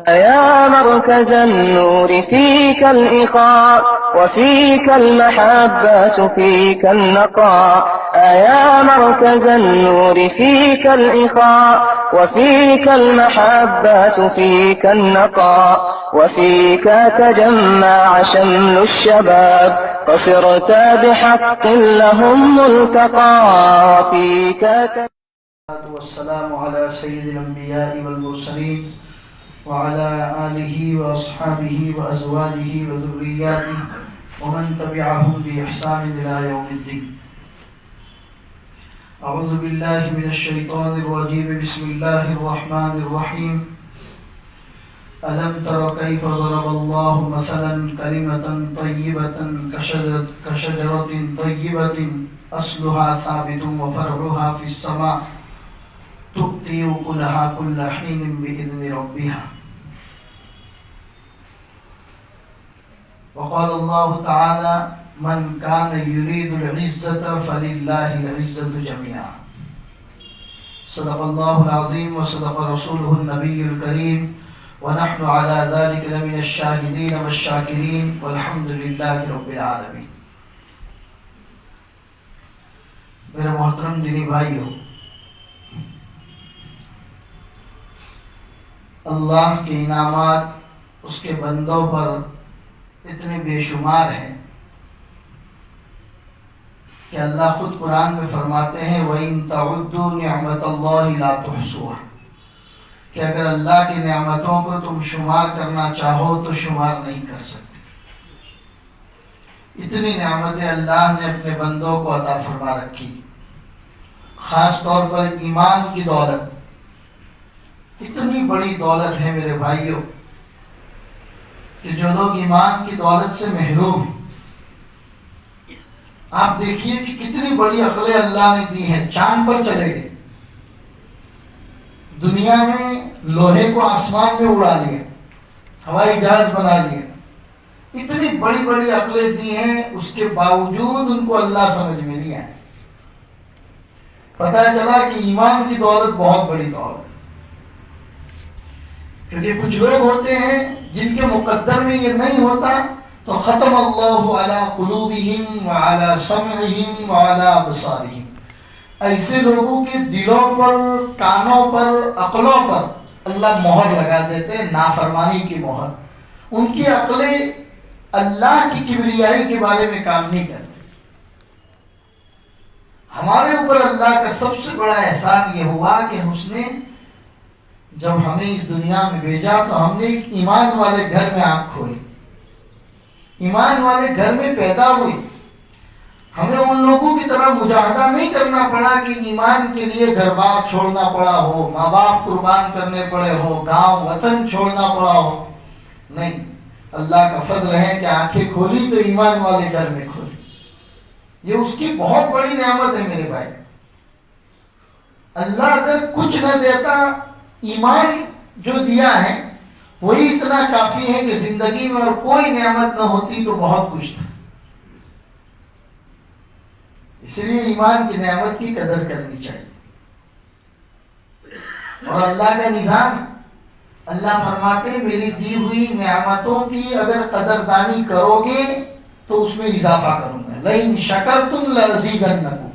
يا مركز النور فيك الإخاء وفيك المحبة فيك النقاء. يا مركز النور فيك الإخاء وفيك المحبة فيك النقاء. وفيك تجمع شمل الشباب فصرت بحق لهم ملتقى. وفيك والسلام على سيد الأنبياء والمرسلين وعلى آله وأصحابه وأزواجه وذرياته ومن تبعهم بإحسان إلى يوم الدين. أعوذ بالله من الشيطان الرجيم. بسم الله الرحمن الرحيم. ألم تر كيف ضرب الله مثلا كلمة طيبة كشجرة طيبة أصلها ثابت وفرعها في السماء تؤتي أكلها كل حين بإذن ربها. وقال الله تعالى من كان يريد العزة فلله العزة جميعا. صدق الله العظيم وصدق رسوله النبي الكريم ونحن على ذلك لمن الشاهدين والشاكرين والحمد لله رب العالمين. میرے محترم دینی بھائیو، اللہ کے انعامات اس کے بندوں پر اتنے بے شمار ہیں کہ اللہ خود قرآن میں فرماتے ہیں وَإِن تَعُدُّوا نِعْمَةَ اللَّهِ لَا تُحْصُوهَا، کہ اگر اللہ کی نعمتوں کو تم شمار کرنا چاہو تو شمار نہیں کر سکتے. اتنی نعمتیں اللہ نے اپنے بندوں کو عطا فرما رکھی. خاص طور پر ایمان کی دولت اتنی بڑی دولت ہے میرے بھائیوں کہ جو لوگ ایمان کی دولت سے محروم ہیں، آپ دیکھیے کہ کتنی بڑی عقلیں اللہ نے دی ہیں. چاند پر چلے گئے، دنیا میں لوہے کو آسمان میں اڑا لیا، ہوائی جہاز بنا لیا. اتنی بڑی بڑی عقلیں دی ہیں، اس کے باوجود ان کو اللہ سمجھ میں نہیں آئے. پتہ چلا کہ ایمان کی دولت بہت بڑی دولت ہے. کیونکہ کچھ لوگ ہوتے ہیں جن کے مقدر میں یہ نہیں ہوتا تو ختم اللہ علی قلوبہم وعلی سمعہم وعلی ابصارہم. ایسے لوگوں کے دلوں پر، کانوں پر، عقلوں پر اللہ مہر لگا دیتے ہیں، نافرمانی کی مہر. ان کی عقلیں اللہ کی کبریائی کے بارے میں کام نہیں کرتی. ہمارے اوپر اللہ کا سب سے بڑا احسان یہ ہوا کہ اس نے جب ہمیں اس دنیا میں بھیجا تو ہم نے ایک ایمان والے گھر میں آنکھ کھولی، ایمان والے گھر میں پیدا ہوئی. ہمیں ان لوگوں کی طرح مجاہدہ نہیں کرنا پڑا کہ ایمان کے لیے گھر بار چھوڑنا پڑا ہو، ماں باپ قربان کرنے پڑے ہو، گاؤں وطن چھوڑنا پڑا ہو. نہیں، اللہ کا فضل ہے کہ آنکھیں کھولی تو ایمان والے گھر میں کھولی. یہ اس کی بہت بڑی نعمت ہے میرے بھائی. اللہ اگر کچھ نہ دیتا، ایمان جو دیا ہے وہی اتنا کافی ہے کہ زندگی میں اور کوئی نعمت نہ ہوتی تو بہت کچھ تھا. اس لیے ایمان کی نعمت کی قدر کرنی چاہیے. اور اللہ کا نظام ہے، اللہ فرماتے ہیں میری دی ہوئی نعمتوں کی اگر قدردانی کرو گے تو اس میں اضافہ کروں گا. لئن شکرتم لازیدنکم،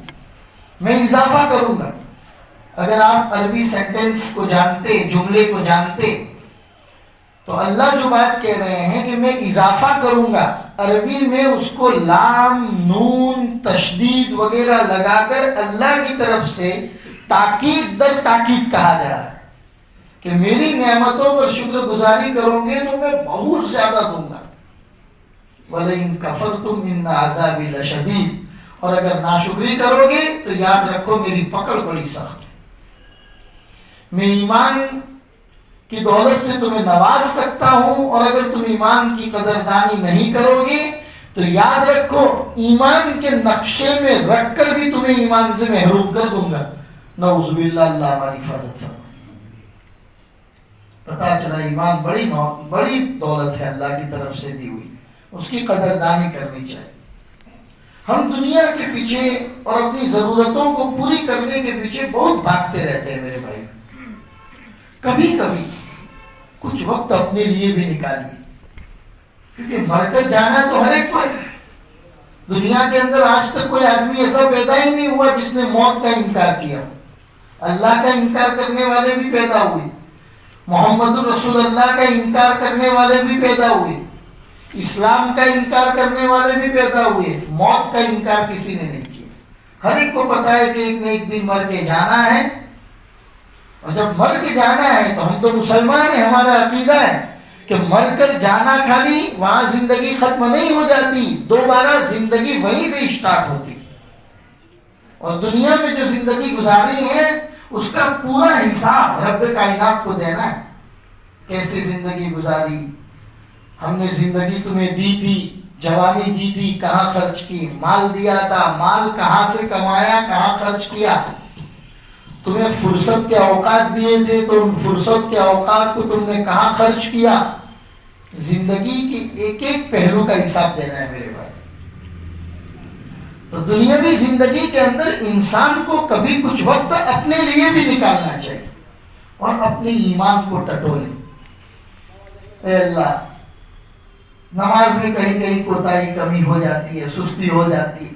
میں اضافہ کروں گا. اگر آپ عربی سینٹنس کو جانتے، جملے کو جانتے، تو اللہ جو بات کہہ رہے ہیں کہ میں اضافہ کروں گا، عربی میں اس کو لام، نون، تشدید وغیرہ لگا کر اللہ کی طرف سے تاکید در تاکید کہا جا رہا ہے کہ میری نعمتوں پر شکر گزاری کرو گے تو میں بہت زیادہ دوں گا. وَلَئِن كَفَرْتُمْ إِنَّ عَذَابِي لَشَدِيدٌ، اور اگر ناشکری کرو گے تو یاد رکھو میری پکڑ بڑی سخت ہے. میں ایمان کی دولت سے تمہیں نواز سکتا ہوں، اور اگر تم ایمان کی قدردانی نہیں کرو گے تو یاد رکھو ایمان کے نقشے میں رکھ کر بھی تمہیں ایمان سے محروم کر دوں گا. نعوذ باللہ، اللہ ہماری حفاظت فرمائے. پتہ چلا ایمان بڑی دولت ہے اللہ کی طرف سے دی ہوئی، اس کی قدردانی کرنی چاہیے. ہم دنیا کے پیچھے اور اپنی ضرورتوں کو پوری کرنے کے پیچھے بہت بھاگتے رہتے ہیں میرے بھائی. کبھی کبھی کچھ وقت اپنے لیے بھی نکالیے، کیونکہ مر کر جانا تو ہر ایک کو ہے۔ دنیا کے اندر آج تک کوئی آدمی ایسا پیدا ہی نہیں ہوا جس نے موت کا انکار کیا۔ اللہ کا انکار کرنے والے بھی پیدا ہوئے، محمد الرسول اللہ کا انکار کرنے والے بھی پیدا ہوئے، اسلام کا انکار کرنے والے بھی پیدا ہوئے، موت کا انکار کسی نے نہیں کیا۔ ہر ایک کو پتا ہے کہ ایک نہ ایک دن مر کے جانا ہے، اور جب مر کے جانا ہے تو ہم تو مسلمان ہیں، ہمارا عقیدہ ہے کہ مر کر جانا خالی وہاں زندگی ختم نہیں ہو جاتی، دوبارہ زندگی وہیں سے اسٹارٹ ہوتی، اور دنیا میں جو زندگی گزاری ہے اس کا پورا حساب رب کائنات کو دینا ہے۔ کیسے زندگی گزاری، ہم نے زندگی تمہیں دی تھی، جوانی دی تھی، کہاں خرچ کی، مال دیا تھا، مال کہاں سے کمایا، کہاں خرچ کیا، تمہیں فرصت کے اوقات دیے تھے تو ان فرصت کے اوقات کو تم نے کہاں خرچ کیا۔ زندگی کی ایک ایک پہلو کا حساب دینا ہے میرے بھائی۔ تو دنیاوی زندگی کے اندر انسان کو کبھی کچھ وقت اپنے لیے بھی نکالنا چاہیے اور اپنے ایمان کو ٹٹولے۔ اے اللہ، نماز میں کہیں کہیں کوتاہی کمی ہو جاتی ہے، سستی ہو جاتی ہے،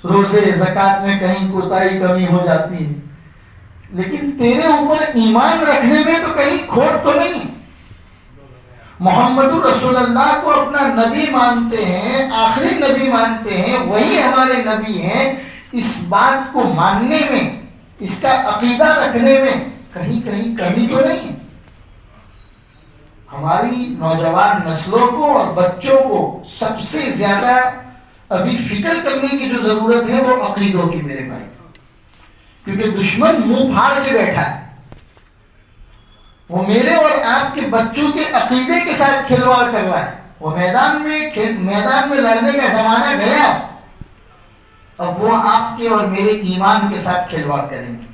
روزے زکوٰۃ میں کہیں کوتاہی کمی ہو جاتی ہے، لیکن تیرے اوپر ایمان رکھنے میں تو کہیں کھوٹ تو نہیں۔ محمد رسول اللہ کو اپنا نبی مانتے ہیں، آخری نبی مانتے ہیں، وہی ہمارے نبی ہیں، اس بات کو ماننے میں، اس کا عقیدہ رکھنے میں کہیں کہیں کمی تو نہیں۔ ہماری نوجوان نسلوں کو اور بچوں کو سب سے زیادہ ابھی فکر کرنے کی جو ضرورت ہے وہ عقیدوں کی میرے بھائی، کیونکہ دشمن منہ پھاڑ کے بیٹھا ہے، وہ میرے اور آپ کے بچوں کے عقیدے کے ساتھ کھلواڑ کر رہا ہے۔ وہ میدان میں لڑنے کا زمانہ گیا، اب وہ آپ کے اور میرے ایمان کے ساتھ کھلواڑ کریں گے،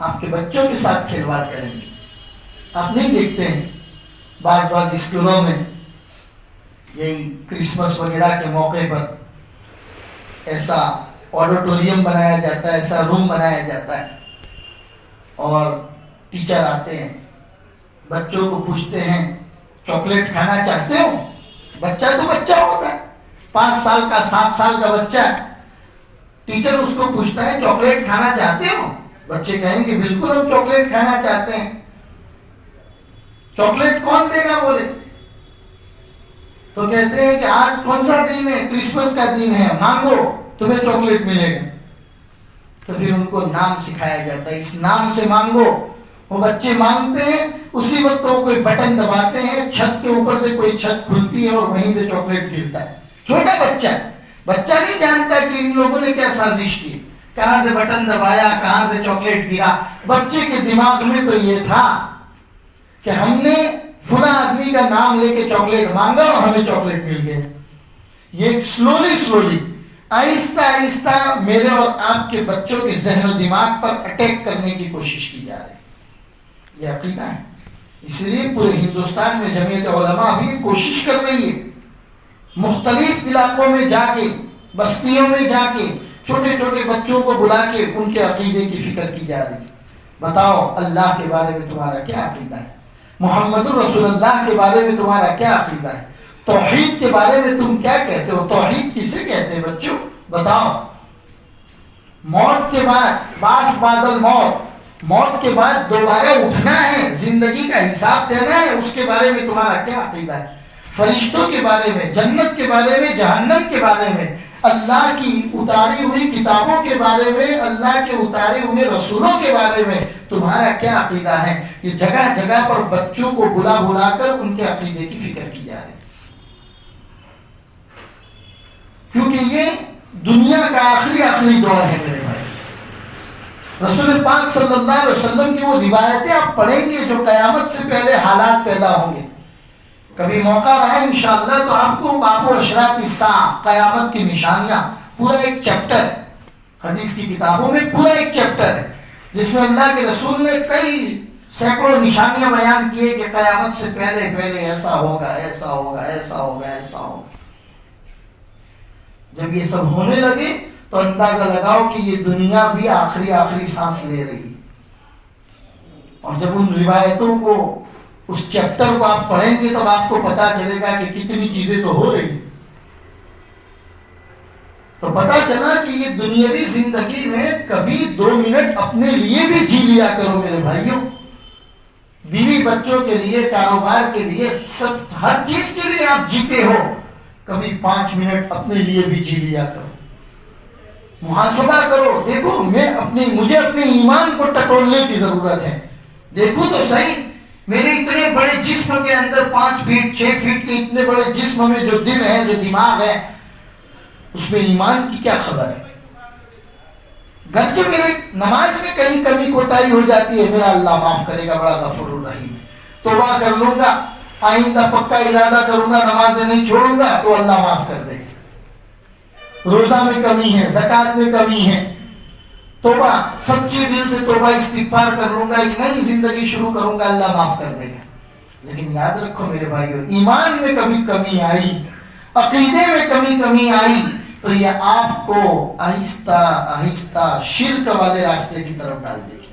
آپ کے بچوں کے ساتھ کھلواڑ کریں گے۔ آپ نہیں دیکھتے ہیں بعض اسکولوں میں یہی کرسمس وغیرہ کے موقع پر ایسا آڈیٹوریم بنایا جاتا ہے، ایسا روم بنایا جاتا ہے، اور ٹیچر آتے ہیں، بچوں کو پوچھتے ہیں چاکلیٹ کھانا چاہتے ہو؟ بچہ تو بچہ ہوتا ہے، 5 سال کا 7 سال کا بچہ ہے، ٹیچر اس کو پوچھتا ہے چاکلیٹ کھانا چاہتے ہو؟ بچے کہیں گے بالکل ہم چاکلیٹ کھانا چاہتے ہیں۔ چاکلیٹ کون دے گا بولے؟ تو کہتے ہیں کہ آج کون سا دن ہے؟ کرسمس کا دن ہے، مانگو تمہیں چاکلیٹ ملے گا۔ تو پھر ان کو نام سکھایا جاتا ہے، اس نام سے مانگو۔ وہ بچے مانگتے ہیں، اسی وقت وہ کوئی بٹن دباتے ہیں، چھت کے اوپر سے کوئی چھت کھلتی ہے اور وہیں سے چاکلیٹ گرتا ہے۔ چھوٹا بچہ نہیں جانتا کہ ان لوگوں نے کیا سازش کی، کہاں سے بٹن دبایا، کہاں سے چاکلیٹ گرا۔ بچے کے دماغ میں تو یہ تھا کہ ہم نے فلاں آدمی کا نام لے کے چاکلیٹ مانگا اور ہمیں چاکلیٹ مل گیا۔ یہ سلولی آہستہ آہستہ میرے اور آپ کے بچوں کے ذہن و دماغ پر اٹیک کرنے کی کوشش کی جا رہی ہے۔ یہ عقیدہ ہے، اس لیے پورے ہندوستان میں جمعیت علماء بھی کوشش کر رہی ہے، مختلف علاقوں میں جا کے، بستیوں میں جا کے چھوٹے چھوٹے بچوں کو بلا کے ان کے عقیدے کی فکر کی جا رہی ہے۔ بتاؤ اللہ کے بارے میں تمہارا کیا عقیدہ ہے؟ محمد الرسول اللہ کے بارے میں تمہارا کیا عقیدہ ہے؟ توحید کے بارے میں تم کیا کہتے ہو؟ توحید کسے کہتے ہیں بچوں؟ بتاؤ۔ موت کے بعد بعد الموت، موت کے بعد دوبارہ اٹھنا ہے، زندگی کا حساب دینا ہے، اس کے بارے میں تمہارا کیا عقیدہ ہے؟ فرشتوں کے بارے میں، جنت کے بارے میں، جہنم کے بارے میں، اللہ کی اتاری ہوئی کتابوں کے بارے میں، اللہ کے اتارے ہوئے رسولوں کے بارے میں تمہارا کیا عقیدہ ہے؟ یہ جگہ جگہ پر بچوں کو بلا کر ان کے عقیدے کی فکر کی جا رہی ہے، کیونکہ یہ دنیا کا آخری دور ہے میرے بھائی۔ رسول پاک صلی اللہ علیہ وسلم کی وہ روایتیں آپ پڑھیں گے جو قیامت سے پہلے حالات پیدا ہوں گے۔ کبھی موقع رہا انشاءاللہ تو آپ کو باب اشراط الساعہ، قیامت کی نشانیاں، پورا ایک چیپٹر حدیث کی کتابوں میں، پورا ایک چیپٹر ہے جس میں اللہ کے رسول نے کئی سینکڑوں نشانیاں بیان کیے کہ قیامت سے پہلے ایسا ہوگا، ایسا ہوگا، ایسا ہوگا، ایسا ہوگا۔ جب یہ سب ہونے لگے تو اندازہ لگاؤ کہ یہ دنیا بھی آخری سانس لے رہی، اور جب ان روایتوں کو اس چیپٹر کو آپ پڑھیں گے تب آپ کو پتا چلے گا کہ کتنی چیزیں تو ہو رہی ہیں. تو پتا چلا کہ یہ دنیاوی زندگی میں کبھی 2 منٹ اپنے لیے بھی جی لیا کرو میرے بھائیوں. بیوی بچوں کے لیے، کاروبار کے لیے، سب ہر چیز کے لیے آپ جیتے ہو. کبھی 5 منٹ اپنے لیے بھی جی لیا کرو. محاسبہ کرو، دیکھو مجھے اپنے ایمان کو ٹٹولنے کی ضرورت ہے. دیکھو تو صحیح، میرے اتنے بڑے جسم کے اندر 5 فٹ 6 فٹ کے اتنے بڑے جسم میں جو دل ہے، جو دماغ ہے، اس میں ایمان کی کیا خبر ہے؟ گرچہ میرے نماز میں کہیں کمی کوتاہی ہو جاتی ہے، میرا اللہ معاف کرے گا، بڑا غفور الرحیم. توبہ کر لوں گا، آئندہ پکا ارادہ کروں گا، نمازیں نہیں چھوڑوں گا تو اللہ معاف کر دے گا. روزہ میں کمی ہے، زکوٰۃ میں کمی ہے، توبہ سچے دل سے توبہ استغفار کر لوں گا، ایک نئی زندگی شروع کروں گا، اللہ معاف کر دے گا. لیکن یاد رکھو میرے بھائیو، ایمان میں کبھی کمی آئی، عقیدے میں کمی آئی تو یہ آپ کو آہستہ آہستہ شرک والے راستے کی طرف ڈال دے گی.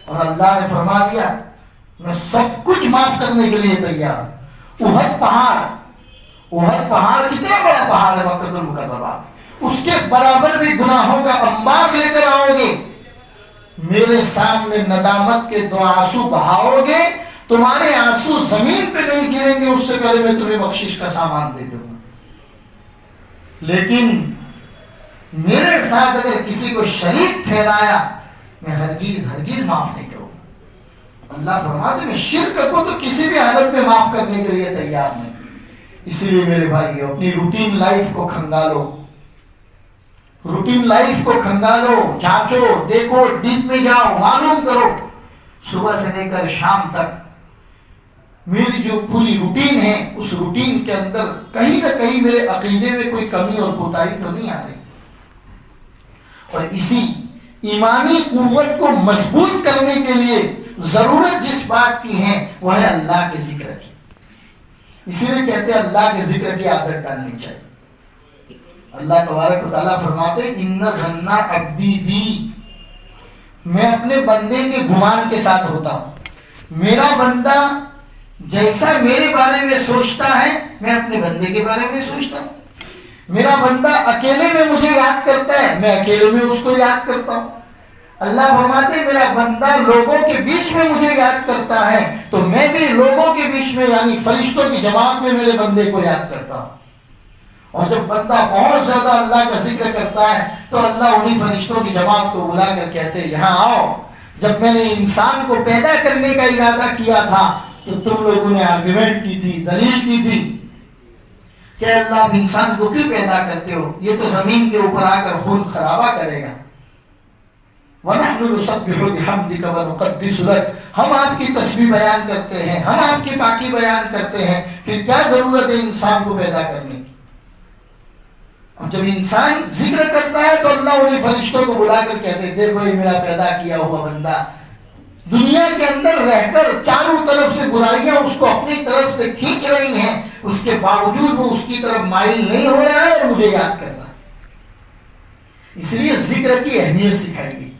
اور اللہ نے فرما دیا میں سب کچھ معاف کرنے کے لیے تیار ہوں. احد پہاڑ کتنا بڑا پہاڑ ہے مکہ المکرمہ، اس کے برابر بھی گناہوں کا انبار لے کر آؤ گے، میرے سامنے ندامت کے 2 آنسو بہاؤ گے، تمہارے آنسو زمین پہ نہیں گریں گے، اس سے پہلے میں تمہیں بخشش کا سامان دے دوں گا. لیکن میرے ساتھ اگر کسی کو شریک ٹھہرایا، میں ہرگز معاف نہیں کروں گا. اللہ فرماتے میں شرک کو تو کسی بھی حالت میں معاف کرنے کے لیے تیار نہیں. اس لیے میرے بھائیو، اپنی روٹین لائف کو کھنگالو، روٹین لائف کو کھنگالو، جانچو، دیکھو، ڈیپ میں جاؤ، معلوم کرو. صبح سے لے کر شام تک میری جو پوری روٹین ہے، اس روٹین کے اندر کہیں نہ کہیں میرے عقیدے میں کوئی کمی اور کوتاہی تو نہیں آ رہی. اور اسی ایمانی قوت کو مضبوط کرنے کے لیے ضرورت جس بات کی ہے وہ ہے اللہ کے ذکر کی. اسی لیے کہتے ہیں اللہ کے ذکر کی عادت ڈالنی چاہیے. اللہ تبارک و تعالیٰ فرماتے ہیں ان ظن عبدی بی، میں اپنے بندے کے گمان کے ساتھ ہوتا ہوں. میرا بندہ جیسا میرے بارے میں سوچتا ہے میں اپنے بندے کے بارے میں سوچتا ہوں. میرا بندہ اکیلے میں مجھے یاد کرتا ہے، میں اکیلے میں اس کو یاد کرتا ہوں. اللہ فرماتے ہیں میرا بندہ لوگوں کے بیچ میں مجھے یاد کرتا ہے تو میں بھی لوگوں کے بیچ میں یعنی فرشتوں کی جماعت میں میرے بندے کو یاد کرتا ہوں. اور جب بندہ بہت زیادہ اللہ کا ذکر کرتا ہے تو اللہ انہی فرشتوں کی جماعت کو بلا کر کہتے ہیں یہاں آؤ، جب میں نے انسان کو پیدا کرنے کا ارادہ کیا تھا تو تم لوگوں نے آرگومنٹ کی تھی، دلیل کی تھی کہ اللہ آپ انسان کو کیوں پیدا کرتے ہو، یہ تو زمین کے اوپر آ کر خون خرابہ کرے گا. وَنَحْنُ نُسَبِّحُ بِحَمْدِكَ وَنُقَدِّسُ لَكَ، ہم آپ کی تسبیح بیان کرتے ہیں، ہم آپ کی پاکی بیان کرتے ہیں، پھر کیا ضرورت ہے انسان کو پیدا کرنے کی. اب جب انسان ذکر کرتا ہے تو اللہ انہیں فرشتوں کو بلا کر کہتے ہیں دیکھو یہ میرا پیدا کیا ہوا بندہ دنیا کے اندر رہ کر چاروں طرف سے برائیاں اس کو اپنی طرف سے کھینچ رہی ہیں، اس کے باوجود وہ اس کی طرف مائل نہیں ہو رہا ہے اور مجھے یاد کر رہا ہے. اس لیے ذکر کی اہمیت سکھائی گئی.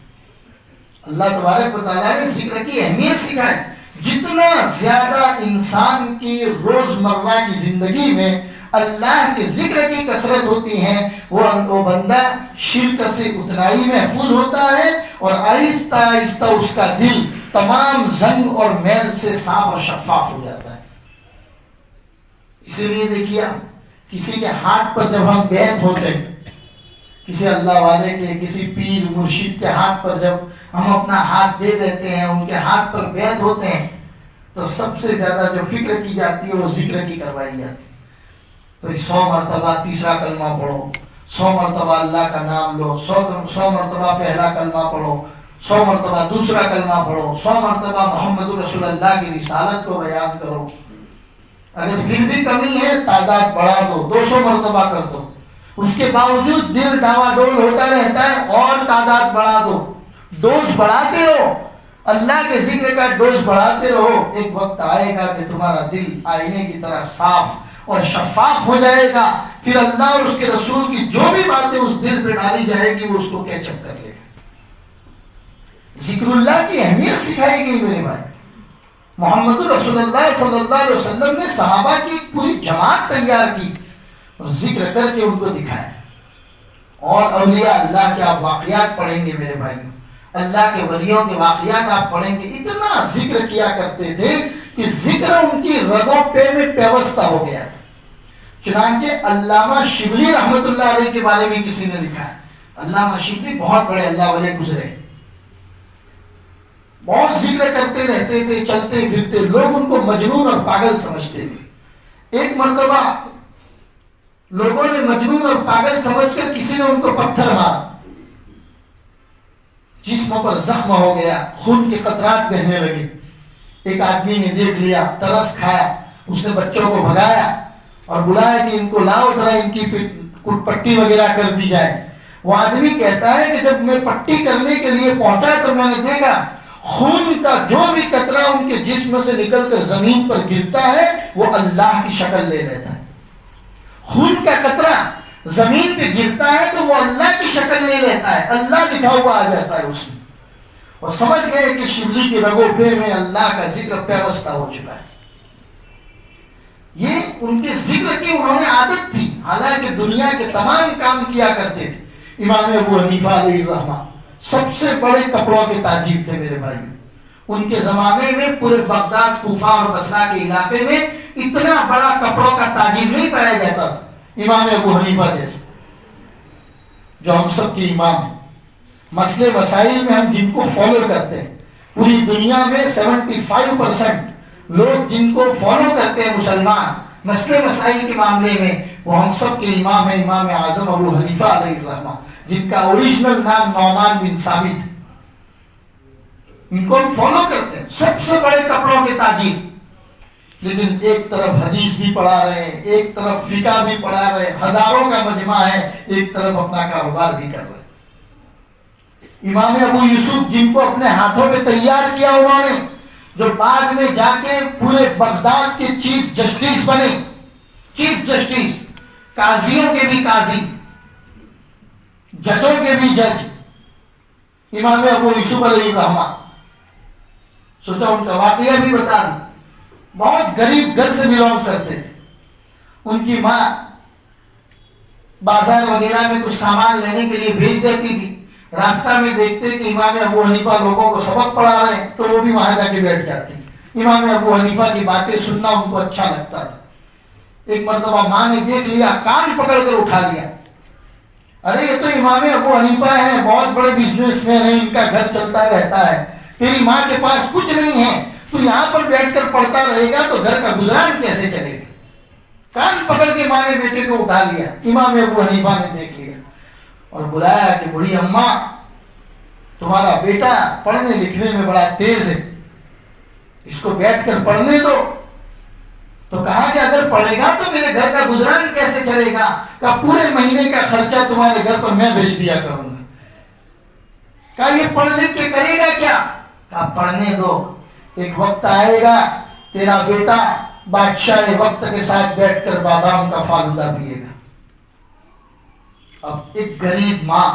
اللہ تبارک و تعالیٰ نے ذکر کی اہمیت سکھائی. جتنا زیادہ انسان کی روزمرہ کی زندگی میں اللہ کے ذکر کی کثرت ہوتی ہے وہ بندہ شرک سے اتنا ہی محفوظ ہوتا ہے اور آہستہ آہستہ اس کا دل تمام زنگ اور میل سے صاف اور شفاف ہو جاتا ہے. اسی لیے دیکھیے کسی کے ہاتھ پر جب ہم بیعت ہوتے ہیں، کسی اللہ والے کے کسی پیر مرشد کے ہاتھ پر جب ہم اپنا ہاتھ دے دیتے ہیں، ان کے ہاتھ پر بیعت ہوتے ہیں تو سب سے زیادہ جو فکر کی جاتی ہے وہ ذکر کی کروائی جاتی ہے. تو 100 مرتبہ تیسرا کلمہ پڑھو، 100 مرتبہ اللہ کا نام لو، 100 مرتبہ پہلا کلمہ پڑھو، 100 مرتبہ دوسرا کلمہ پڑھو، 100 مرتبہ محمد رسول اللہ کی رسالت کو بیان کرو. اگر پھر بھی کمی ہے تعداد بڑھا دو، 200 مرتبہ کر دو. اس کے باوجود دل ڈاوا ڈول ہوتا رہتا ہے اور تعداد بڑھا دو. ڈوز بڑھاتے رہو، اللہ کے ذکر کا ڈوز بڑھاتے رہو. ایک وقت آئے گا کہ تمہارا دل آئینے کی طرح صاف اور شفاف ہو جائے گا. پھر اللہ اور اس کے رسول کی جو بھی باتیں اس دل پہ ڈالی جائے گی وہ اس کو کیچ اپ کر لے گا. ذکر اللہ کی اہمیت سکھائی گئی میرے بھائی. محمد رسول اللہ صلی اللہ علیہ وسلم نے صحابہ کی پوری جماعت تیار کی اور ذکر کر کے ان کو دکھایا. اور اولیاء اللہ کے آپ واقعات پڑھیں گے میرے بھائیوں، اللہ کے ولیوں کے واقعات آپ پڑھیں گے، اتنا ذکر کیا کرتے تھے کہ ذکر ان کی رگوں پہ میں پیوستہ ہو گیا تھا. چنانچہ علامہ شبلی رحمۃ اللہ علیہ کے بارے میں کسی نے لکھا ہے، علامہ شبلی بہت بڑے اللہ والے گزرے، بہت ذکر کرتے رہتے تھے، چلتے پھرتے، لوگ ان کو مجنون اور پاگل سمجھتے تھے. ایک مرتبہ لوگوں نے مجنون اور پاگل سمجھ کر کسی نے ان کو پتھر مارا، جسموں پر زخم ہو گیا، خون کے قطرات بہنے لگے. ایک آدمی نے دیکھ لیا، ترس کھایا، اس نے بچوں کو بھگایا اور بلایا کہ ان کو لاؤ ذرا ان کی پٹی وغیرہ کر دی جائے. وہ آدمی کہتا ہے کہ جب میں پٹی کرنے کے لیے پہنچا تو میں نے دیکھا خون کا جو بھی قطرہ ان کے جسم سے نکل کر زمین پر گرتا ہے وہ اللہ کی شکل لے لیتا ہے. خون کا قطرہ زمین پہ گرتا ہے تو وہ اللہ کی شکل لے لیتا ہے، اللہ لکھا ہوا آ جاتا ہے اس میں. اور سمجھ گئے کہ شبلی کی رگوں پہ میں اللہ کا ذکر پیوستہ ہو چکا ہے. یہ ان کے ذکر کی انہوں نے عادت تھی، حالانکہ دنیا کے تمام کام کیا کرتے تھے. امام ابو حنیفہ علیہ الرحمہ سب سے بڑے کپڑوں کے تاجر تھے میرے بھائی. ان کے زمانے میں پورے بغداد، کوفہ اور بصرہ کے علاقے میں اتنا بڑا کپڑوں کا تاجر نہیں پایا جاتا تھا امام ابو حنیفہ جیسے، جو ہم سب کے امام ہیں. مسئلے مسائل میں ہم جن کو فالو کرتے ہیں، پوری دنیا میں 75% لوگ جن کو فالو کرتے ہیں مسلمان مسئلے مسائل کے معاملے میں، وہ ہم سب کے امام ہیں، امام اعظم ابو حنیفہ علیہ الرحمہ، جن کا اوریجنل نام نعمان بن ثابت. ان کو ہم فالو کرتے ہیں، سب سے بڑے کپڑوں کے تاجر. لیکن ایک طرف حدیث بھی پڑھا رہے ہیں، ایک طرف فقہ بھی پڑھا رہے ہیں، ہزاروں کا مجمع ہے، ایک طرف اپنا کاروبار بھی کر رہے ہیں. امام ابو یوسف جن کو اپنے ہاتھوں پہ تیار کیا انہوں نے، جو بعد میں جا کے پورے بغداد کے چیف جسٹس بنے، چیف جسٹس، قاضیوں کے بھی قاضی، ججوں کے بھی جج، امام ابو یوسف علیہ الرحمہ. سوچا ان کا واقعہ بھی بتا دیں. بہت غریب گھر سے بلونگ کرتے تھے. ان کی ماں بازار وغیرہ میں کچھ سامان لینے کے لیے بھیج دیتی تھی. راستہ میں دیکھتے کہ امام ابو حنیفہ لوگوں کو سبق پڑھا رہے ہیں تو وہ بھی وہاں جا کے بیٹھ جاتے. امام ابو حنیفہ کی باتیں سننا ان کو اچھا لگتا تھا. ایک مرتبہ ماں نے دیکھ لیا، کان پکڑ کر اٹھا لیا، ارے یہ تو امام ابو حنیفہ ہیں، بہت بڑے بزنس مین ہیں، ان کا گھر چلتا رہتا ہے، تیری ماں کے پاس کچھ نہیں ہے، تو یہاں پر بیٹھ کر پڑھتا رہے گا تو گھر کا گزران کیسے چلے گا. کان پکڑ کے ماں نے بیٹے کو اٹھا لیا. امام ابو حنیفہ نے دیکھ لیا اور بلایا کہ بڑی اماں، تمہارا بیٹا پڑھنے لکھنے میں بڑا تیز ہے، اس کو بیٹھ کر پڑھنے دو. تو کہا کہ اگر پڑھے گا تو میرے گھر کا گزران کیسے چلے گا؟ کہا پورے مہینے کا خرچہ تمہارے گھر پر میں بھیج دیا کروں گا. کہا یہ پڑھ لکھ کے کرے گا کیا؟ کہا پڑھنے دو، ایک وقت آئے گا تیرا بیٹا بادشاہ وقت کے ساتھ بیٹھ کر بادام کا فالودہ پیے گا. اب ایک غریب ماں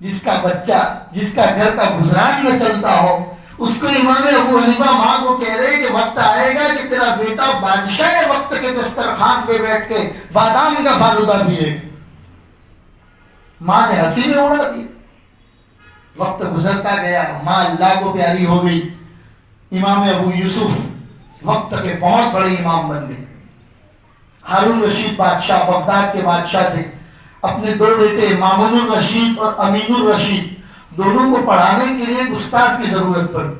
جس کا بچہ، جس کا گھر کا گزران نہ چلتا ہو، اس کو امام ابو حنیفہ ماں کو کہہ رہے کہ وقت آئے گا کہ تیرا بیٹا بادشاہ وقت کے دسترخوان پہ بیٹھ کے بادام کا فالودہ پیے گا. ماں نے ہنسی میں اڑا دی. وقت گزرتا گیا، ماں اللہ کو پیاری ہو گئی. امام ابو یوسف وقت کے بہت بڑے امام بن گئے. ہارون رشید بادشاہ بغداد کے بادشاہ تھے. اپنے دو بیٹے مامون الرشید اور امین الرشید دونوں کو پڑھانے کے لیے ایک استاذ کی ضرورت پڑی.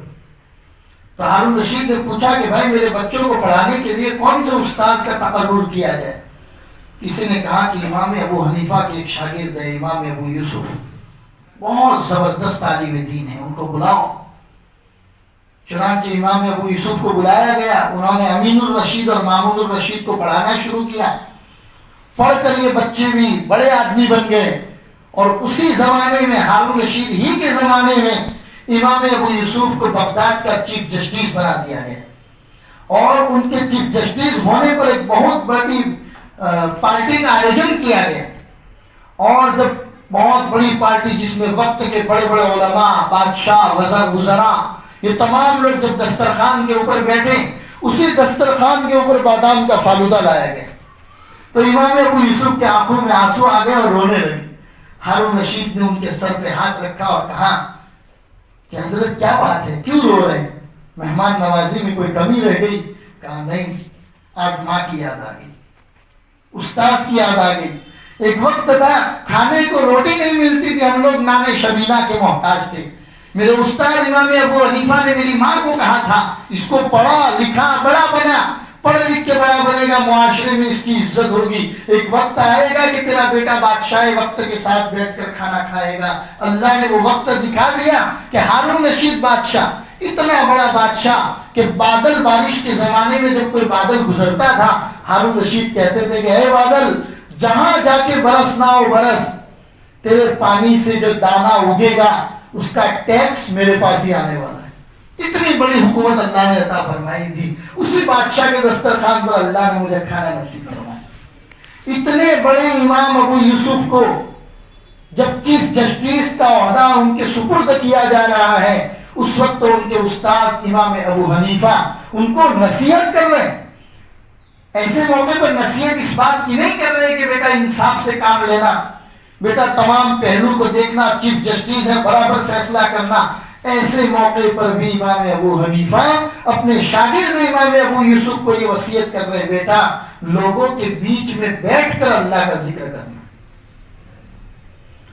تو ہارون رشید نے پوچھا کہ بھائی میرے بچوں کو پڑھانے کے لیے کون سے استاذ کا تقرر کیا جائے؟ کسی نے کہا کہ امام ابو حنیفہ کے ایک شاگرد ہے امام ابو یوسف، بہت زبردست عالم دین ہے، ان کو بلاؤ. چنانچہ امام ابو یوسف کو بلایا گیا. انہوں نے امین الرشید اور مامون الرشید کو پڑھانا شروع کیا. پڑھ کر یہ بچے بھی بڑے آدمی بن گئے. اور اسی زمانے میں ہارون رشید ہی کے زمانے میں امام ابو یوسف کو بغداد کا چیف جسٹس بنا دیا گیا. اور ان کے چیف جسٹس ہونے پر ایک بہت بڑی پارٹی کا آیوجن کیا گیا. اور جب بہت بڑی پارٹی جس میں وقت کے بڑے بڑے علماء، بادشاہ، وزراء یہ تمام لوگ جب دسترخوان کے اوپر بیٹھے، اسی دسترخوان کے اوپر بادام کا فالودہ لایا گیا، تو امام ابو یوسف کے آنکھوں میں آنسو آ گئے اور رونے لگے۔ ہارون رشید نے ان کے سر پہ ہاتھ رکھا اور کہا کہ حضرت کیا بات ہے، کیوں رو رہے ہیں؟ مہمان نوازی میں کوئی کمی رہ گئی؟ کہا نہیں، آج ماں کی یاد آ گئی، استاذ کی یاد آ گئی۔ ایک وقت تھا کھانے کو روٹی نہیں ملتی تھی، ہم لوگ نان شبینہ کے محتاج تھے۔ میرے استاد امام ابو حنیفہ نے میری ماں کو کہا تھا اس کو پڑھا لکھا بڑا بنا، پڑھ لکھ کے بڑا بنے گا، معاشرے میں اس کی عزت ہوگی، ایک وقت آئے گا کہ تیرا بیٹا بادشاہ وقت کے ساتھ بیٹھ کر کھانا کھائے گا۔ اللہ نے وہ وقت دکھا دیا کہ ہارون رشید بادشاہ اتنا بڑا بادشاہ کہ بادل بارش کے زمانے میں جب کوئی بادل گزرتا تھا، ہارون رشید کہتے تھے کہ اے بادل جہاں جا کے برس نہ ہو برس، تیرے پانی سے جو دانا اگے گا اس کا ٹیکس میرے پاس ہی آنے والا ہے۔ اتنی بڑی حکومت اللہ نے عطا فرمائی تھی، اسی بادشاہ کے دسترخوان پر اللہ نے مجھے کھانا نصیب فرمایا۔ اتنے بڑے امام ابو یوسف کو جب چیف جسٹس کا عہدہ ان کے سپرد کیا جا رہا ہے، اس وقت تو ان کے استاد امام ابو حنیفہ ان کو نصیحت کر رہے ہیں۔ ایسے موقع پر نصیحت اس بات کی نہیں کر رہے کہ بیٹا انصاف سے کام لینا، بیٹا تمام پہلو کو دیکھنا، چیف جسٹس ہے برابر فیصلہ کرنا۔ ایسے موقع پر بھی امام ابو حنیفہ اپنے شاگرد امام ابو یوسف کو یہ وصیت کر رہے، بیٹا لوگوں کے بیچ میں بیٹھ کر اللہ کا ذکر کرنا۔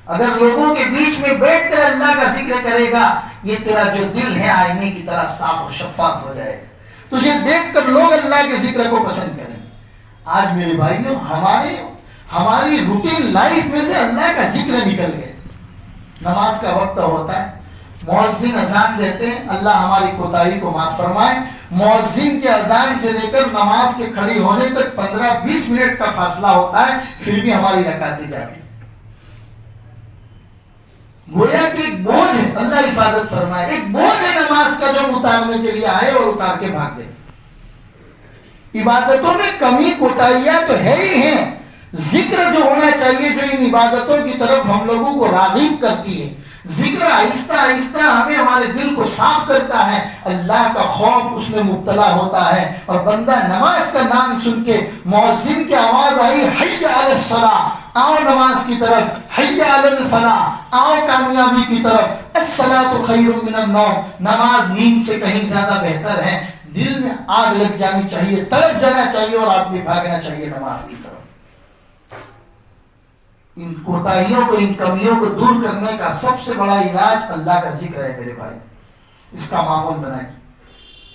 اگر لوگوں کے بیچ میں بیٹھ کر اللہ کا ذکر کرے گا، یہ تیرا جو دل ہے آئینے کی طرح صاف و شفاف ہو جائے گا، تجھے دیکھ کر لوگ اللہ کے ذکر کو پسند کریں گے۔ آج میرے بھائیوں ہماری روٹین لائف میں سے اللہ کا ذکر نکل گئے۔ نماز کا وقت ہوتا ہے، مؤذن اذان دیتے ہیں، اللہ ہماری کوتاہی کو معاف فرمائے۔ مؤذن کے اذان سے لے کر نماز کے کھڑی ہونے تک 15-20 منٹ کا فاصلہ ہوتا ہے، پھر بھی ہماری رکعتیں جاتی ہیں۔ گویا کہ ایک بوجھ ہے، اللہ حفاظت فرمائے، ایک بوجھ ہے نماز کا جو اتارنے کے لیے آئے اور اتار کے بھاگ گئے۔ عبادتوں میں کمی کوتاہیاں تو ہے ہی ہیں، ذکر جو ہونا چاہیے جو ان عبادتوں کی طرف ہم لوگوں کو راغب کرتی ہے، ذکر آہستہ آہستہ ہمیں ہمارے دل کو صاف کرتا ہے، اللہ کا خوف اس میں مبتلا ہوتا ہے، اور بندہ نماز کا نام سن کے مؤذن کی آواز آئی حی علی الصلاۃ، آؤ نماز کی طرف، حی علی الفلاح، آؤ کامیابی کی طرف، الصلاۃ خیر من النوم، نماز نیند سے کہیں زیادہ بہتر ہے۔ دل میں آگ لگ جانی چاہیے، تڑپ جانا چاہیے اور آدمی بھاگنا چاہیے نماز کی طرف۔ ان کوتاہیوں کو، ان کمیوں کو دور کرنے کا سب سے بڑا علاج اللہ کا ذکر ہے میرے بھائی، اس کا معمول بنائیں۔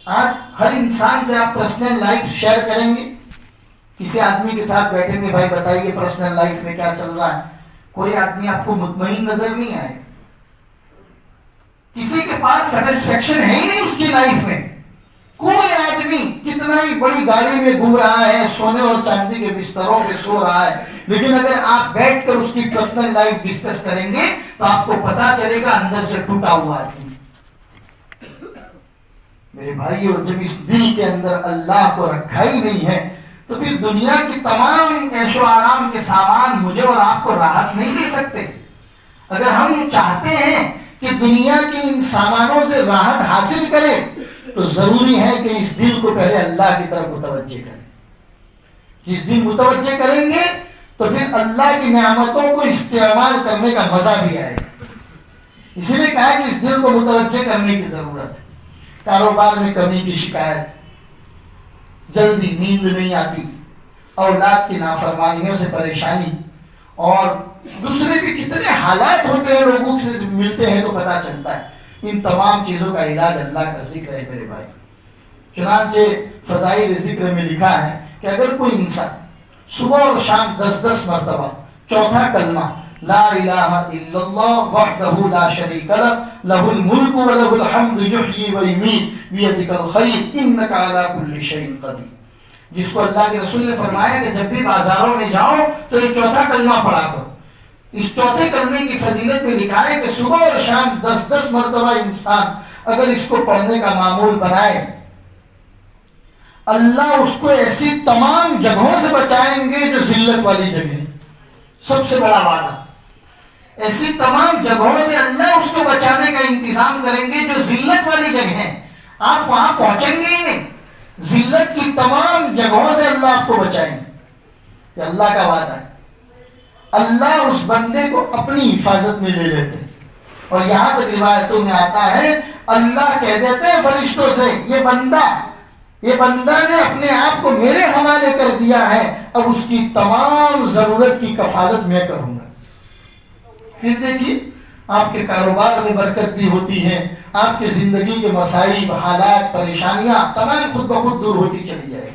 آج ہر انسان سے آپ پرسنل لائف شیئر کریں گے، کسی آدمی کے ساتھ بیٹھیں گے، بھائی بتائیے پرسنل لائف میں کیا چل رہا ہے، کوئی آدمی آپ کو مطمئن نظر نہیں آئے، کسی کے پاس سیٹسفیکشن ہے ہی نہیں اس کی لائف میں۔ کوئی آدمی کتنا ہی بڑی گاڑی میں گھوم رہا ہے، سونے اور چاندی کے بستروں پہ سو رہا ہے، لیکن اگر آپ بیٹھ کر اس کی پرسنل لائف ڈسکس کریں گے تو آپ کو پتا چلے گا اندر سے ٹوٹا ہوا آدمی۔ میرے بھائیو، جب اس دل کے اندر اللہ کو رکھا ہی نہیں ہے تو پھر دنیا کی تمام عیش و آرام کے سامان مجھے اور آپ کو راحت نہیں دے سکتے۔ اگر ہم چاہتے ہیں کہ دنیا کے ان سامانوں سے راحت حاصل کریں تو ضروری ہے کہ اس دل کو پہلے اللہ کی طرف متوجہ کریں۔ جس دن متوجہ کریں گے تو پھر اللہ کی نعمتوں کو استعمال کرنے کا مزہ بھی آئے گا۔ اس لیے کہا کہ اس دل کو متوجہ کرنے کی ضرورت ہے۔ کاروبار میں کمی کی شکایت، جلدی نیند نہیں آتی، اولاد کی نافرمانیوں سے پریشانی، اور دوسرے بھی کتنے حالات ہوتے ہیں، لوگوں سے ملتے ہیں تو پتہ چلتا ہے۔ ان تمام چیزوں کا علاج اللہ کا ذکر ہے میرے بھائی۔ چنانچہ فضائل ذکر میں لکھا ہے کہ اگر کوئی انسان صبح اور شام 10 مرتبہ چوتھا کلمہ لا الہ الا اللہ وحدہ لا شریک لہ لہ الملک و لہ الحمد یحیی و یمیت بیدک الخیر انک علی کل شیء قدیر، جس کو اللہ کے رسول نے فرمایا کہ جب بھی بازاروں میں جاؤ تو یہ چوتھا کلمہ پڑھا کرو۔ اس چوتھے کلمے کی فضیلت میں لکھا ہے کہ صبح اور شام 10 مرتبہ انسان اگر اس کو پڑھنے کا معمول بنائے، اللہ اس کو ایسی تمام جگہوں سے بچائیں گے جو ذلت والی جگہ ہے۔ سب سے بڑا وعدہ ایسی تمام جگہوں سے اللہ اس کو بچانے کا انتظام کریں گے جو ذلت والی جگہ ہیں، آپ وہاں پہنچیں گے ہی نہیں، ذلت کی تمام جگہوں سے اللہ آپ کو بچائیں گے، یہ اللہ کا وعدہ ہے۔ اللہ اس بندے کو اپنی حفاظت میں لے لیتے ہیں، اور یہاں تک روایتوں میں آتا ہے اللہ کہہ دیتے ہیں فرشتوں سے، یہ بندہ نے اپنے آپ کو میرے حوالے کر دیا ہے، اب اس کی تمام ضرورت کی کفالت میں کروں گا۔ پھر دیکھیے آپ کے کاروبار میں برکت بھی ہوتی ہے، آپ کے زندگی کے مسائل، حالات، پریشانیاں تمام خود بخود دور ہوتی چلی جائے۔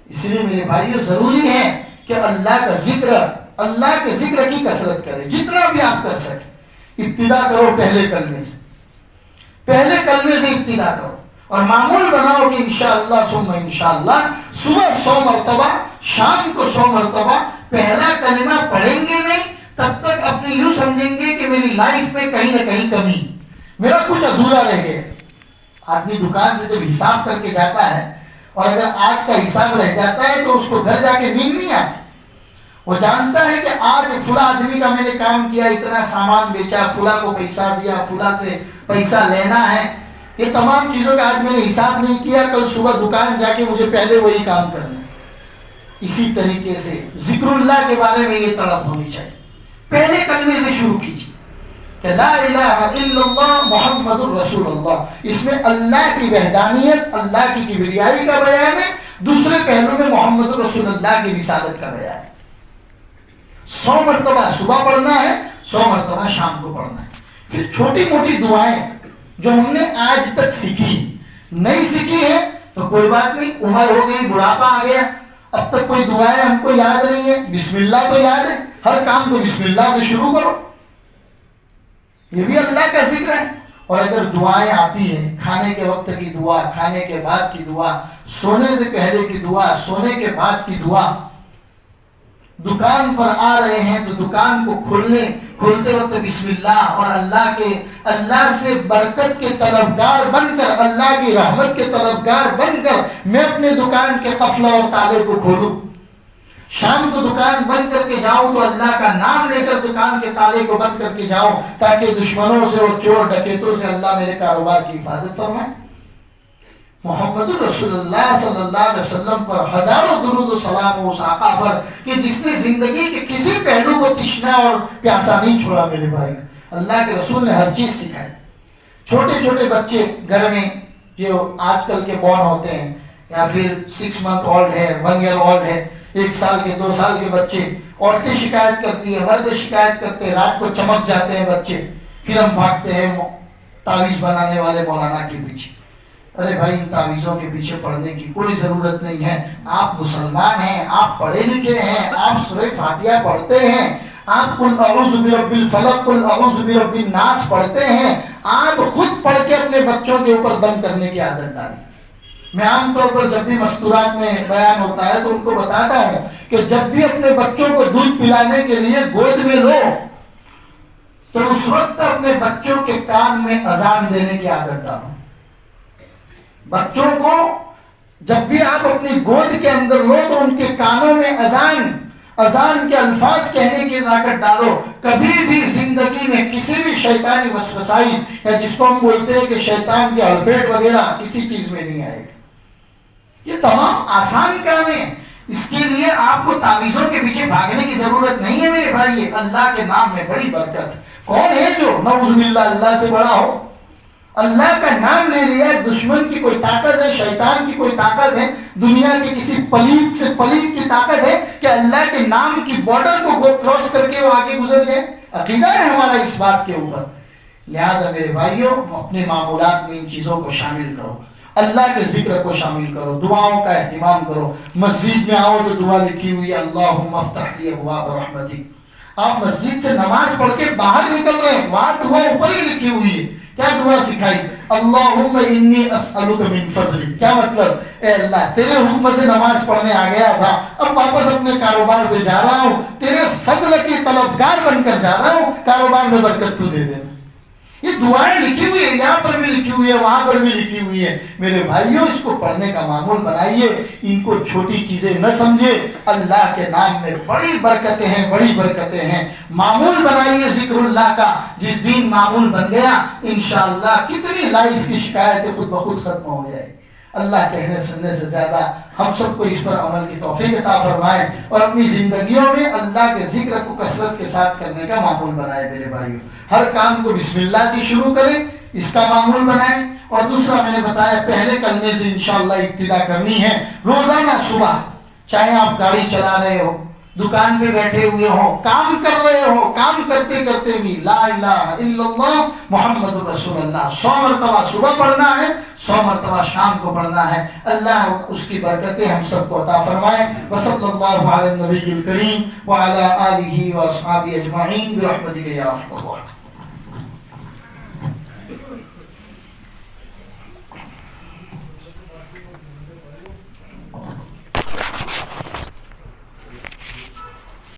اس لیے میرے بھائیو ضروری ہے کہ اللہ کے ذکر کی کثرت کریں، جتنا بھی آپ کر سکیں۔ ابتدا کرو پہلے کلمے سے ابتدا کرو، اور معمول بناؤ کہ انشاءاللہ ثم انشاءاللہ صبح 100 مرتبہ، شام کو 100 مرتبہ پہلا کلمہ پڑھیں گے نہیں تب تک اپنی یوں سمجھیں گے کہ میری لائف میں کہیں نہ کہیں کمی، میرا کچھ ادھورا رہ گیا۔ آدمی دکان سے جب حساب کر کے جاتا ہے اور اگر آج کا حساب رہ جاتا ہے تو اس کو گھر جا کے نیند نہیں آتی، وہ جانتا ہے کہ آج فلاں آدمی کا میں نے کام کیا، اتنا سامان بیچا، فلاں کو پیسہ دیا، فلاں سے پیسہ لینا ہے، یہ تمام چیزوں کا آج میں نے حساب نہیں کیا، کل صبح دکان جا کے مجھے پہلے وہی کام کرنا ہے۔ اسی طریقے سے ذکر اللہ کے بارے میں یہ طلب ہونی چاہیے، پہلے کلمے سے شروع کیجیے کہ لا الہ الا اللہ محمد الرسول اللہ، اس میں اللہ کی وحدانیت، اللہ کی کبریائی کا بیان ہے، دوسرے پہلو میں محمد الرسول اللہ کی رسالت کا بیان ہے۔ 100 مرتبہ صبح پڑھنا ہے، 100 مرتبہ شام کو پڑھنا ہے۔ پھر چھوٹی موٹی دعائیں جو ہم نے آج تک سیکھی، نہیں سیکھی ہے تو کوئی بات نہیں، عمر ہو گئی، بڑھاپا آ گیا، اب تک کوئی دعائیں ہم کو یاد نہیں ہے، بسم اللہ تو یاد ہے، ہر کام کو بسم اللہ سے شروع کرو، یہ بھی اللہ کا ذکر ہے۔ اور اگر دعائیں آتی ہیں، کھانے کے وقت کی دعا، کھانے کے بعد کی دعا، سونے سے پہلے کی دعا، سونے کے بعد کی دعا، دکان پر آ رہے ہیں تو دکان کو کھولتے وقت بسم اللہ، اور اللہ سے برکت کے طلبگار بن کر، اللہ کی رحمت کے طلبگار بن کر میں اپنے دکان کے قفلہ اور تالے کو کھولوں۔ شام کو دکان بند کر کے جاؤں تو اللہ کا نام لے کر دکان کے تالے کو بند کر کے جاؤں، تاکہ دشمنوں سے اور چور ڈکیتوں سے اللہ میرے کاروبار کی حفاظت فرمائے۔ محمد رسول اللہ صلی اللہ علیہ وسلم پر ہزاروں درود و سلام ہو، اس آقا پر کہ جس نے زندگی کے کسی پہلو کو تشنا اور پیاسا نہیں چھوڑا۔ میرے بھائی، اللہ کے رسول نے ہر چیز سکھائی۔ چھوٹے چھوٹے بچے گھر میں جو آج کل کے بورن ہوتے ہیں، یا پھر 6 month old ہے، 1 year old ہے، 1 سال کے 2 سال کے بچے، عورتیں شکایت کرتی ہیں، مرد شکایت کرتے ہیں، رات کو چمک جاتے ہیں بچے، پھر ہم بھاگتے ہیں تعویذ بنانے والے مولانا کے پیچھے۔ ارے بھائی، ان تعویذوں کے پیچھے پڑھنے کی کوئی ضرورت نہیں ہے۔ آپ مسلمان ہیں، آپ پڑھے لکھے ہیں، آپ سورہ فاتحہ پڑھتے ہیں، آپ قل اعوذ برب الفلق، قل اعوذ برب الناس پڑھتے ہیں، آپ خود پڑھ کے اپنے بچوں کے اوپر دم کرنے کی عادت ڈالیں۔ میں عام طور پر جب بھی مستورات میں بیان ہوتا ہے تو ان کو بتاتا ہوں کہ جب بھی اپنے بچوں کو دودھ پلانے کے لیے گود میں لو تو اس وقت اپنے بچوں کے کان میں اذان دینے کی عادت ڈالو۔ بچوں کو جب بھی آپ اپنی گود کے اندر لو تو ان کے کانوں میں اذان کے الفاظ کہنے کی طاقت ڈالو۔ کبھی بھی زندگی میں کسی بھی شیطانی وسوسائی، یا جس کو ہم بولتے ہیں کہ شیطان کی ہڑبیٹ وغیرہ، کسی چیز میں نہیں آئے گا۔ یہ تمام آسان کام ہے، اس کے لیے آپ کو تعویذوں کے پیچھے بھاگنے کی ضرورت نہیں ہے میرے بھائی۔ اللہ کے نام میں بڑی برکت۔ کون ہے جو نعوذ باللہ اللہ سے بڑا ہو؟ اللہ کا نام لے لیا، دشمن کی کوئی طاقت ہے، شیطان کی کوئی طاقت ہے، دنیا کے کسی پلیت سے پلیت کی طاقت ہے کہ اللہ کے نام کی بارڈر کو کراس کر کے وہ آگے گزر جائے؟ عقیدہ ہے ہمارا اس بات کے اوپر۔ لہذا میرے بھائیوں، اپنے معمولات میں ان چیزوں کو شامل کرو، اللہ کے ذکر کو شامل کرو، دعاؤں کا اہتمام کرو۔ مسجد میں آؤ تو دعا لکھی ہوئی ہے اللہم افتح لی ابواب رحمتک۔ آپ مسجد سے نماز پڑھ کے باہر نکل رہے ہیں، وہاں دعا اوپر ہی لکھی ہوئی ہے۔ کیا دعا سکھائی؟ اللہم انی اسألک من فضلک۔ کیا مطلب؟ اے اللہ، تیرے حکم سے نماز پڑھنے آ گیا تھا، اب واپس اپنے کاروبار پہ جا رہا ہوں، تیرے فضل کی طلبگار بن کر جا رہا ہوں، کاروبار میں برکت تو دے دینا۔ یہ دعائیں لکھی ہوئی ہے، یہاں پر بھی لکھی ہوئی ہے، وہاں پر بھی لکھی ہوئی ہے۔ میرے بھائیوں اس کو پڑھنے کا معمول بنائیے، ان کو چھوٹی چیزیں نہ سمجھے، اللہ کے نام میں بڑی برکتیں ہیں، بڑی برکتیں ہیں۔ معمول بنائیے ذکر اللہ کا، جس دن معمول بن گیا انشاءاللہ کتنی لائف کی شکایتیں خود بخود ختم ہو جائے۔ اللہ کہنے سننے سے زیادہ ہم سب کو اس پر عمل کی توفیق عطا فرمائے، اور اپنی زندگیوں میں اللہ کے ذکر کو کثرت کے ساتھ کرنے کا معمول بنائے۔ میرے بھائیوں ہر کام کو بسم اللہ سے شروع کریں، اس کا معمول بنائیں۔ اور دوسرا میں نے بتایا پہلے کلمے سے انشاءاللہ ابتدا کرنی ہے۔ روزانہ صبح، چاہے آپ گاڑی چلا رہے ہو، دکان پہ بیٹھے ہوئے ہو، کام کر رہے ہو، کام کرتے کرتے بھی لا الہ الا اللہ محمد رسول اللہ 100 مرتبہ صبح پڑھنا ہے، 100 مرتبہ شام کو پڑھنا ہے۔ اللہ اس کی برکتیں ہم سب کو عطا فرمائے۔ وصلی اللہ علی النبی الکریم وعلی آلہ واصحابہ اجمعین برحمتک یا ارحم الراحمین۔